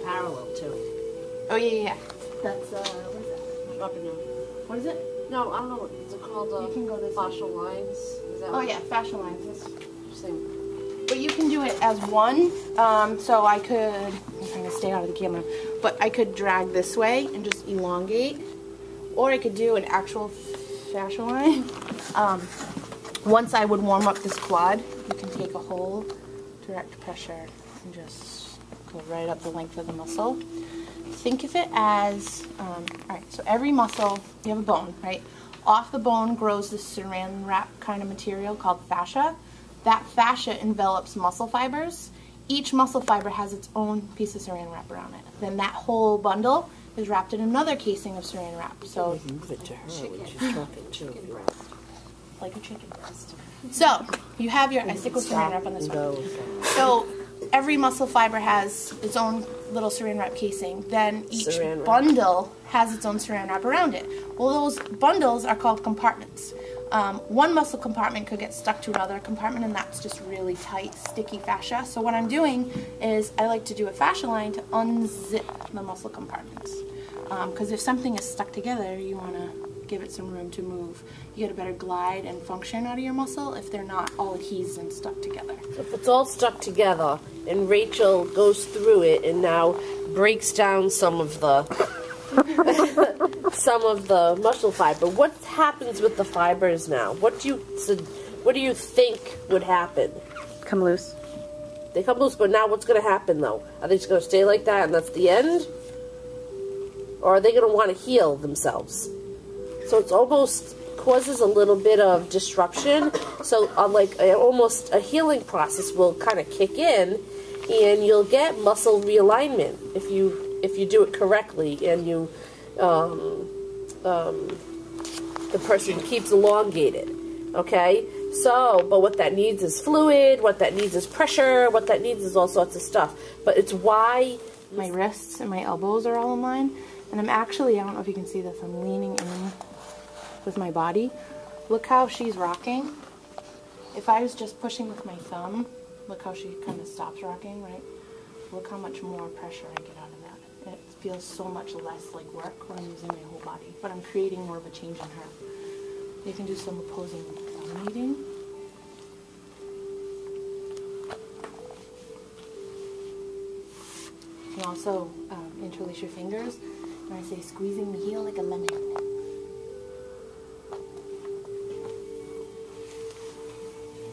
parallel too. Oh yeah. That's what is that? Up and down. What is it? No, I don't know what is it called. You can go this fascial lines. Is that Oh yeah, fascial lines. Same. But you can do it as one. So I could. I'm trying to stay out of the camera, but I could drag this way and just elongate, or I could do an actual fascial line. Once I would warm up this quad, you can take a whole direct pressure and just go right up the length of the muscle. Think of it as, alright, so every muscle, you have a bone, right? Off the bone grows this saran wrap kind of material called fascia. That fascia envelops muscle fibers. Each muscle fiber has its own piece of saran wrap around it. Then that whole bundle is wrapped in another casing of saran wrap. So move it to her when she's talking too. Like a chicken breast. So you have your icicle saran wrap on this one. So every muscle fiber has its own little saran wrap casing. Then each bundle has its own saran wrap around it. Well, those bundles are called compartments. One muscle compartment could get stuck to another compartment, and that's just really tight, sticky fascia. So what I'm doing is I like to do a fascia line to unzip the muscle compartments. Because if something is stuck together, you want to give it some room to move. You get a better glide and function out of your muscle if they're not all adhesed and stuck together. So if it's all stuck together and Rachel goes through it and now breaks down some of the muscle fiber, what happens with the fibers now? What do you think would happen? Come loose. They come loose, but now what's going to happen though? Are they just going to stay like that and that's the end? Or are they going to want to heal themselves? So it's almost causes a little bit of disruption. So almost a healing process will kind of kick in, and you'll get muscle realignment if you do it correctly, and you the person keeps elongated. Okay. So, but what that needs is fluid. What that needs is pressure. What that needs is all sorts of stuff. But it's why my wrists and my elbows are all in line. And I'm actually, I don't know if you can see this, I'm leaning in with my body. Look how she's rocking. If I was just pushing with my thumb, look how she kind of stops rocking, right? Look how much more pressure I get out of that. It feels so much less like work when I'm using my whole body, but I'm creating more of a change in her. You can do some opposing thumb kneading. You can also interlace your fingers. And I say squeezing the heel like a lemon.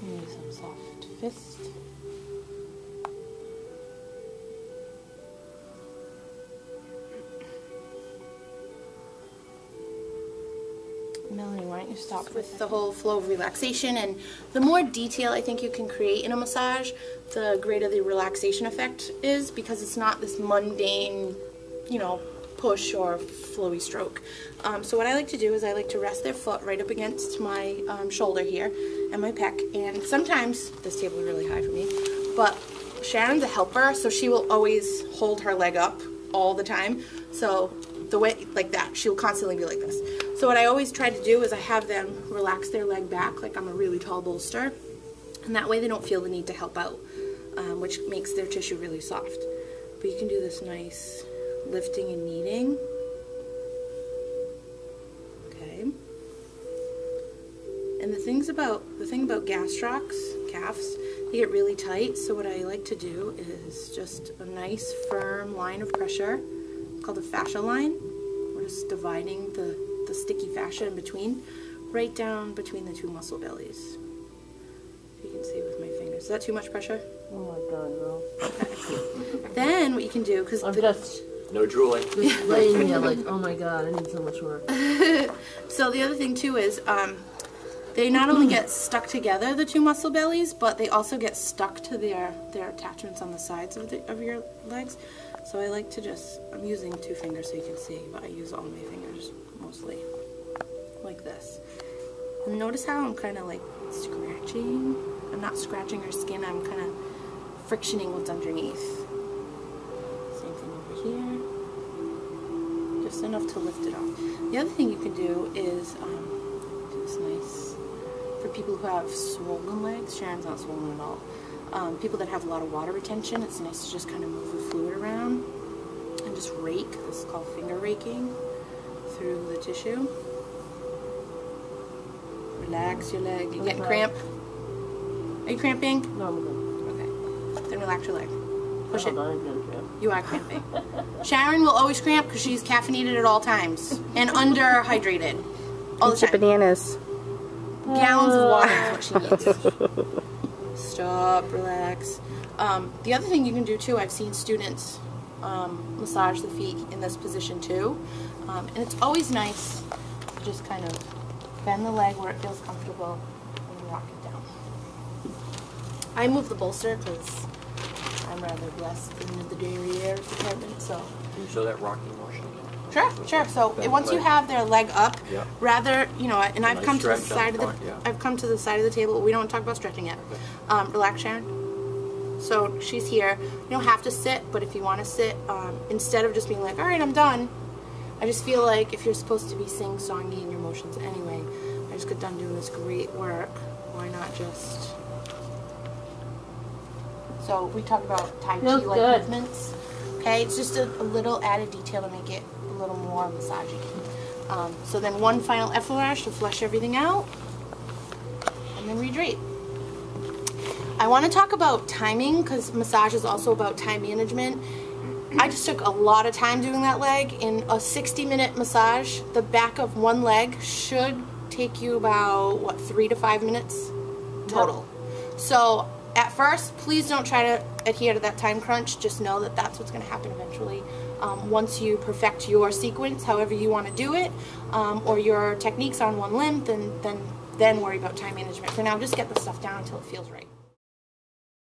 Use some soft fist. Melanie, why don't you stop with the whole flow of relaxation? And the more detail I think you can create in a massage, the greater the relaxation effect is, because it's not this mundane, you know, push or flowy stroke. So what I like to do is I like to rest their foot right up against my shoulder here and my pec, and sometimes this table is really high for me, but Sharon's a helper, so she will always hold her leg up all the time. So the way like that, she'll constantly be like this. So what I always try to do is I have them relax their leg back like I'm a really tall bolster, and that way they don't feel the need to help out, which makes their tissue really soft. But you can do this nice lifting and kneading. Okay. And the thing about gastrocs, calves, they get really tight. So what I like to do is just a nice firm line of pressure called a fascia line. We're just dividing the sticky fascia in between, right down between the two muscle bellies. You can see with my fingers. Is that too much pressure? Oh my God, no. Okay. Then what you can do, because no drooling. Just laying there like, oh my God, I need so much work. So the other thing too is they not only get stuck together, the two muscle bellies, but they also get stuck to their attachments on the sides of your legs. So I like to just, I'm using 2 fingers so you can see, but I use all my fingers mostly like this. And notice how I'm kind of like scratching. I'm not scratching her skin, I'm kind of frictioning what's underneath. Same thing over here. Just enough to lift it off. The other thing you can do is do this nice, for people who have swollen legs. Sharon's not swollen at all. People that have a lot of water retention, it's nice to just kind of move the fluid around. can just rake, this is called finger raking, through the tissue. Relax your leg. You getting cramp? Are you cramping? No, I'm good. Okay. Then relax your leg. Push it. Cramp. You are cramping. Sharon will always cramp because she's caffeinated at all times and underhydrated all the Eat your time. bananas. Gallons of water is what she needs. Stop, relax. The other thing you can do too, I've seen students massage the feet in this position too. And it's always nice to just kind of bend the leg where it feels comfortable and rock it down. I move the bolster because I'm rather blessed in the derriere department, so. Can you show that rocking motion? Sure. So Bend once you leg. have their leg up, Yeah. rather, you know, and I've Nice come to the stretch on side of the, front, yeah. I've come to the side of the table. We don't talk about stretching yet. Relax, Sharon. So she's here. You don't have to sit, but if you want to sit, instead of just being like, all right, I'm done. I just feel like if you're supposed to be sing-songy in your motions anyway, I just got done doing this great work. Why not just? So we talked about Tai Chi Feels like good. movements. Okay, it's just a little added detail to make it a little more massagey. So then one final effleurage to flush everything out, and then redrape. I want to talk about timing because massage is also about time management. I just took a lot of time doing that leg. In a 60-minute massage, the back of one leg should take you about, what, 3 to 5 minutes total. So at first, please don't try to adhere to that time crunch. Just know that that's what's going to happen eventually. Once you perfect your sequence, however you want to do it, or your techniques on one limb, then worry about time management. For now, just get the stuff down until it feels right.